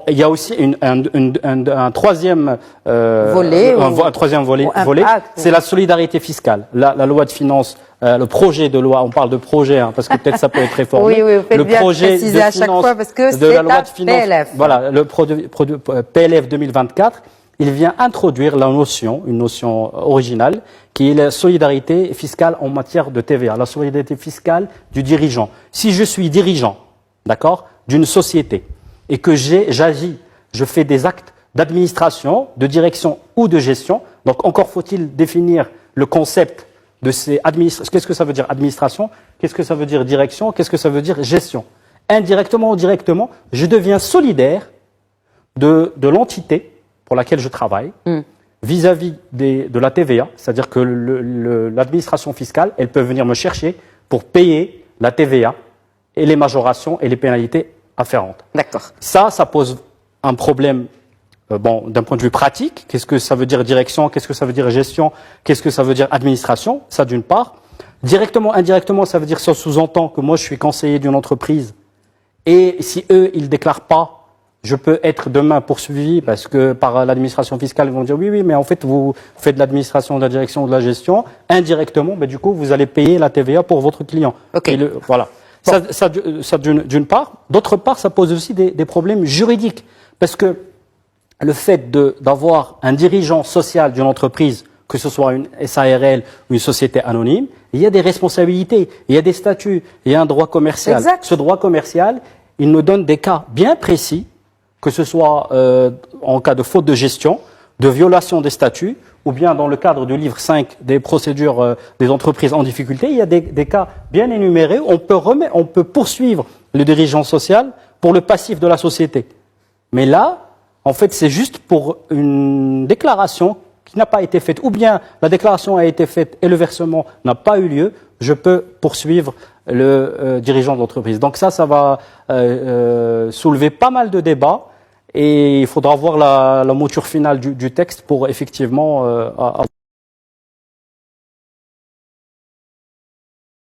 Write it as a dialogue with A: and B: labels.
A: il y a aussi un troisième
B: volet,
A: un troisième volet, c'est la solidarité fiscale. La loi de finances, le projet de loi, on parle de projet, hein, parce que peut-être ça peut être réformé.
B: Oui, vous faites
A: le
B: bien
A: projet
B: préciser
A: de
B: à chaque
A: finance
B: fois parce que
A: de
B: c'est
A: la loi
B: un
A: de finances,
B: PLF.
A: voilà, le PLF 2024, il vient introduire une notion originale, qui est la solidarité fiscale en matière de TVA, la solidarité fiscale du dirigeant. Si je suis dirigeant, d'accord, d'une société, et que j'agis, je fais des actes d'administration, de direction ou de gestion. Donc encore faut-il définir le concept de ces administrations. Qu'est-ce que ça veut dire administration? Qu'est-ce que ça veut dire direction? Qu'est-ce que ça veut dire gestion? Indirectement ou directement, je deviens solidaire de l'entité pour laquelle je travaille vis-à-vis de la TVA, c'est-à-dire que l'administration fiscale, elle peut venir me chercher pour payer la TVA et les majorations et les pénalités afférentes.
B: D'accord.
A: Ça pose un problème d'un point de vue pratique. Qu'est-ce que ça veut dire direction? Qu'est-ce que ça veut dire gestion? Qu'est-ce que ça veut dire administration? Ça d'une part. Directement, indirectement, ça veut dire, ça sous-entend que moi je suis conseiller d'une entreprise et si eux, ils ne déclarent pas, je peux être demain poursuivi parce que par l'administration fiscale, ils vont dire oui, mais en fait, vous faites de l'administration, de la direction, de la gestion. Indirectement, du coup, vous allez payer la TVA pour votre client.
B: Okay.
A: Voilà. Bon. Ça d'une part. D'autre part, ça pose aussi des problèmes juridiques. Parce que le fait d'avoir un dirigeant social d'une entreprise, que ce soit une SARL ou une société anonyme, il y a des responsabilités, il y a des statuts, il y a un droit commercial.
B: Exact.
A: Ce droit commercial, il nous donne des cas bien précis, que ce soit en cas de faute de gestion, de violation des statuts, ou bien dans le cadre du livre 5 des procédures des entreprises en difficulté, il y a des cas bien énumérés où on peut poursuivre le dirigeant social pour le passif de la société. Mais là, en fait, c'est juste pour une déclaration qui n'a pas été faite, ou bien la déclaration a été faite et le versement n'a pas eu lieu, je peux poursuivre le dirigeant d'entreprise. Donc ça va soulever pas mal de débats et il faudra voir la mouture finale du texte pour effectivement avoir